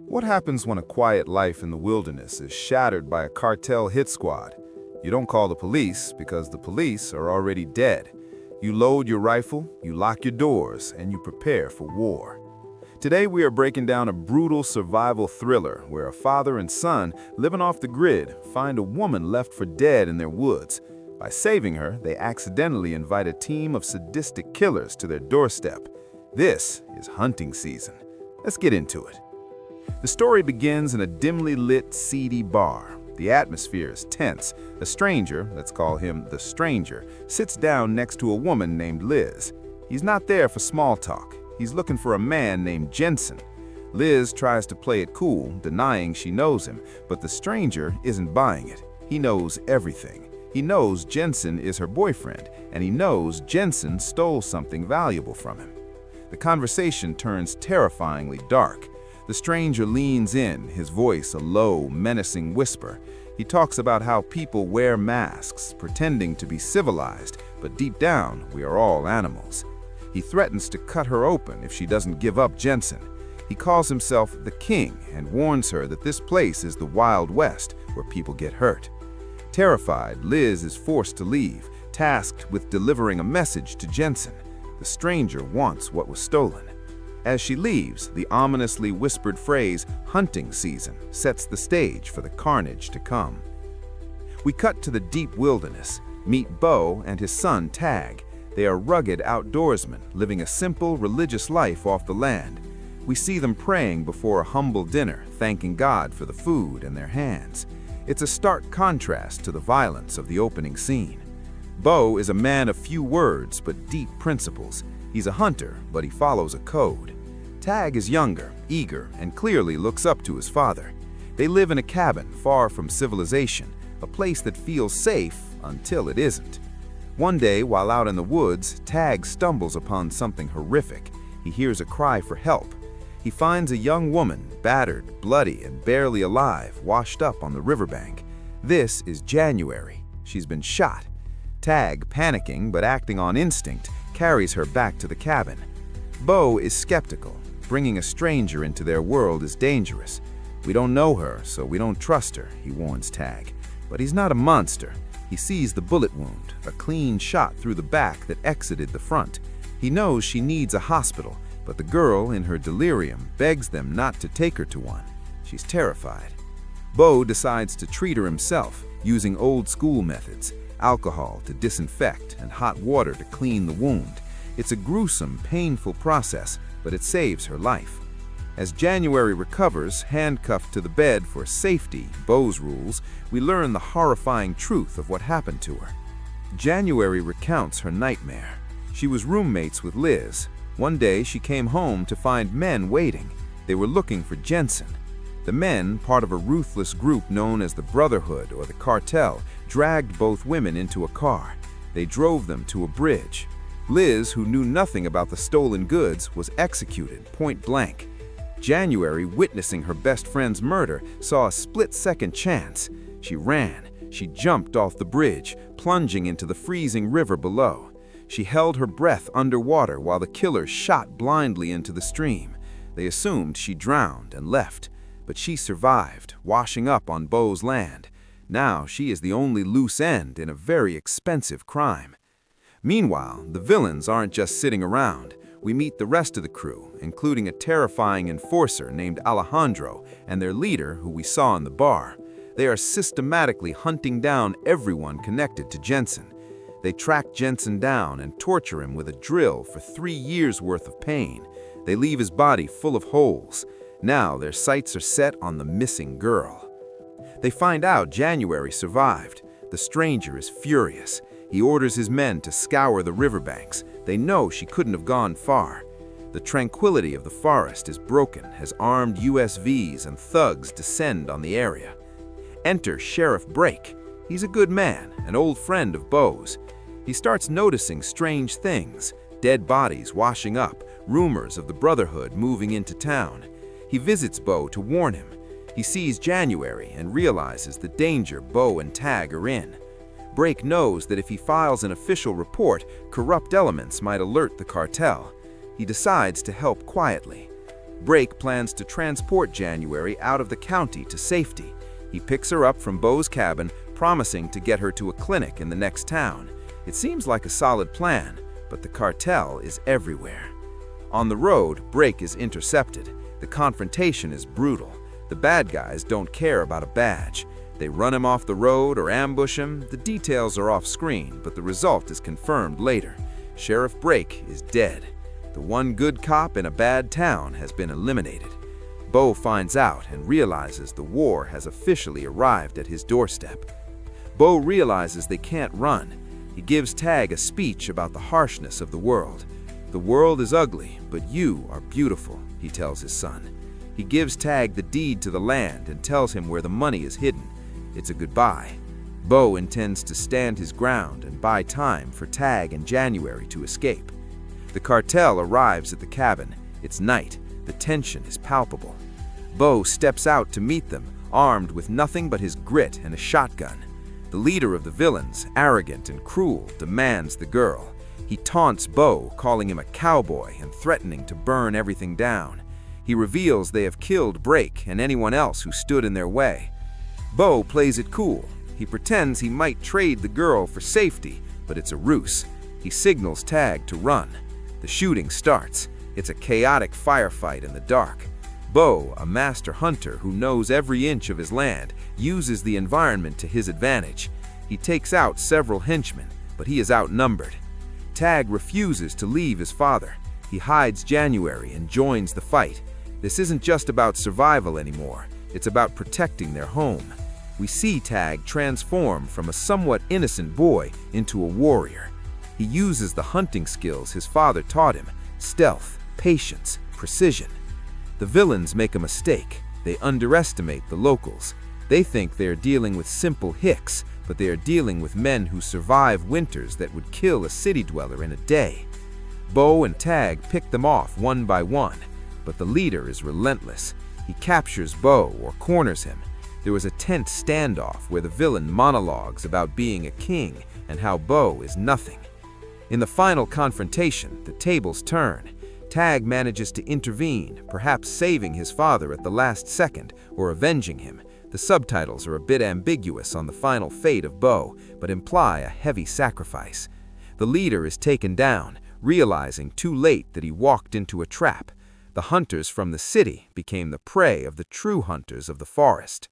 What happens when a quiet life in the wilderness is shattered by a cartel hit squad? You don't call the police because the police are already dead. You load your rifle, you lock your doors, and you prepare for war. Today we are breaking down a brutal survival thriller where a father and son living off the grid find a woman left for dead in their woods. By saving her, they accidentally invite a team of sadistic killers to their doorstep. This is hunting season. Let's get into it. The story begins in a dimly lit, seedy bar. The atmosphere is tense. A stranger, let's call him the stranger, sits down next to a woman named Liz. He's not there for small talk. He's looking for a man named Jensen. Liz tries to play it cool, denying she knows him, but the stranger isn't buying it. He knows everything. He knows Jensen is her boyfriend, and he knows Jensen stole something valuable from him. The conversation turns terrifyingly dark. The stranger leans in, his voice a low, menacing whisper. He talks about how people wear masks, pretending to be civilized, but deep down, we are all animals. He threatens to cut her open if she doesn't give up Jensen. He calls himself the king and warns her that this place is the Wild West, where people get hurt. Terrified, Liz is forced to leave, tasked with delivering a message to Jensen. The stranger wants what was stolen. As she leaves, the ominously whispered phrase, "hunting season," sets the stage for the carnage to come. We cut to the deep wilderness, meet Bo and his son Tag. They are rugged outdoorsmen, living a simple, religious life off the land. We see them praying before a humble dinner, thanking God for the food in their hands. It's a stark contrast to the violence of the opening scene. Bo is a man of few words but deep principles. He's a hunter, but he follows a code. Tag is younger, eager, and clearly looks up to his father. They live in a cabin far from civilization, a place that feels safe until it isn't. One day, while out in the woods, Tag stumbles upon something horrific. He hears a cry for help. He finds a young woman, battered, bloody, and barely alive, washed up on the riverbank. This is January. She's been shot. Tag, panicking but acting on instinct, carries her back to the cabin. Bo is skeptical. Bringing a stranger into their world is dangerous. We don't know her, so we don't trust her, he warns Tag. But he's not a monster. He sees the bullet wound, a clean shot through the back that exited the front. He knows she needs a hospital, but the girl, in her delirium, begs them not to take her to one. She's terrified. Bo decides to treat her himself, using old-school methods. Alcohol to disinfect and hot water to clean the wound. It's a gruesome, painful process, but it saves her life. As January recovers, handcuffed to the bed for safety, Bo's rules, we learn the horrifying truth of what happened to her. January recounts her nightmare. She was roommates with Liz. One day she came home to find men waiting. They were looking for Jensen. The men, part of a ruthless group known as the Brotherhood or the Cartel, dragged both women into a car. They drove them to a bridge. Liz, who knew nothing about the stolen goods, was executed point blank. January, witnessing her best friend's murder, saw a split-second chance. She ran. She jumped off the bridge, plunging into the freezing river below. She held her breath underwater while the killer shot blindly into the stream. They assumed she drowned and left. But she survived, washing up on Bo's land. Now she is the only loose end in a very expensive crime. Meanwhile, the villains aren't just sitting around. We meet the rest of the crew, including a terrifying enforcer named Alejandro and their leader, who we saw in the bar. They are systematically hunting down everyone connected to Jensen. They track Jensen down and torture him with a drill for 3 years' worth of pain. They leave his body full of holes. Now their sights are set on the missing girl. They find out January survived. The stranger is furious. He orders his men to scour the riverbanks. They know she couldn't have gone far. The tranquility of the forest is broken as armed USVs and thugs descend on the area. Enter Sheriff Brake. He's a good man, an old friend of Bo's. He starts noticing strange things, dead bodies washing up, rumors of the Brotherhood moving into town. He visits Bo to warn him. He sees January and realizes the danger Bo and Tag are in. Brake knows that if he files an official report, corrupt elements might alert the cartel. He decides to help quietly. Brake plans to transport January out of the county to safety. He picks her up from Beau's cabin, promising to get her to a clinic in the next town. It seems like a solid plan, but the cartel is everywhere. On the road, Brake is intercepted. The confrontation is brutal. The bad guys don't care about a badge. They run him off the road or ambush him. The details are off-screen, but the result is confirmed later. Sheriff Brake is dead. The one good cop in a bad town has been eliminated. Beau finds out and realizes the war has officially arrived at his doorstep. Beau realizes they can't run. He gives Tag a speech about the harshness of the world. "The world is ugly, but you are beautiful," he tells his son. He gives Tag the deed to the land and tells him where the money is hidden. It's a goodbye. Beau intends to stand his ground and buy time for Tag and January to escape. The cartel arrives at the cabin. It's night. The tension is palpable. Beau steps out to meet them, armed with nothing but his grit and a shotgun. The leader of the villains, arrogant and cruel, demands the girl. He taunts Beau, calling him a cowboy and threatening to burn everything down. He reveals they have killed Brake and anyone else who stood in their way. Beau plays it cool. He pretends he might trade the girl for safety, but it's a ruse. He signals Tag to run. The shooting starts. It's a chaotic firefight in the dark. Beau, a master hunter who knows every inch of his land, uses the environment to his advantage. He takes out several henchmen, but he is outnumbered. Tag refuses to leave his father. He hides January and joins the fight. This isn't just about survival anymore. It's about protecting their home. We see Tag transform from a somewhat innocent boy into a warrior. He uses the hunting skills his father taught him: stealth, patience, precision. The villains make a mistake. They underestimate the locals. They think they are dealing with simple hicks, but they are dealing with men who survive winters that would kill a city dweller in a day. Beau and Tag pick them off one by one, but the leader is relentless. He captures Beau or corners him. There was a tense standoff where the villain monologues about being a king and how Beau is nothing. In the final confrontation, the tables turn. Tag manages to intervene, perhaps saving his father at the last second or avenging him. The subtitles are a bit ambiguous on the final fate of Beau, but imply a heavy sacrifice. The leader is taken down, realizing too late that he walked into a trap. The hunters from the city became the prey of the true hunters of the forest.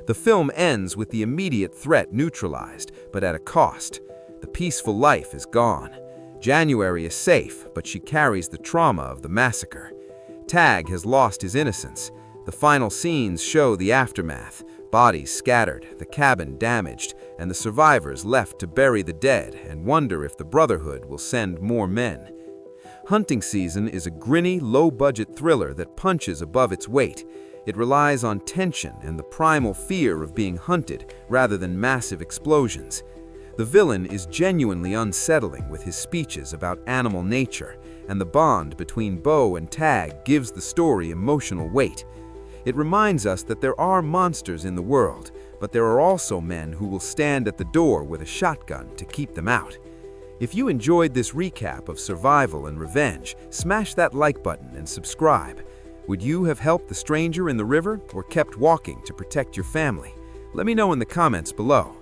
The film ends with the immediate threat neutralized, but at a cost. The peaceful life is gone. January is safe, but she carries the trauma of the massacre. Tag has lost his innocence. The final scenes show the aftermath: bodies scattered, the cabin damaged, and the survivors left to bury the dead and wonder if the Brotherhood will send more men. Hunting Season is a gritty, low-budget thriller that punches above its weight. It relies on tension and the primal fear of being hunted rather than massive explosions. The villain is genuinely unsettling with his speeches about animal nature, and the bond between Beau and Tag gives the story emotional weight. It reminds us that there are monsters in the world, but there are also men who will stand at the door with a shotgun to keep them out. If you enjoyed this recap of survival and revenge, smash that like button and subscribe. Would you have helped the stranger in the river or kept walking to protect your family? Let me know in the comments below.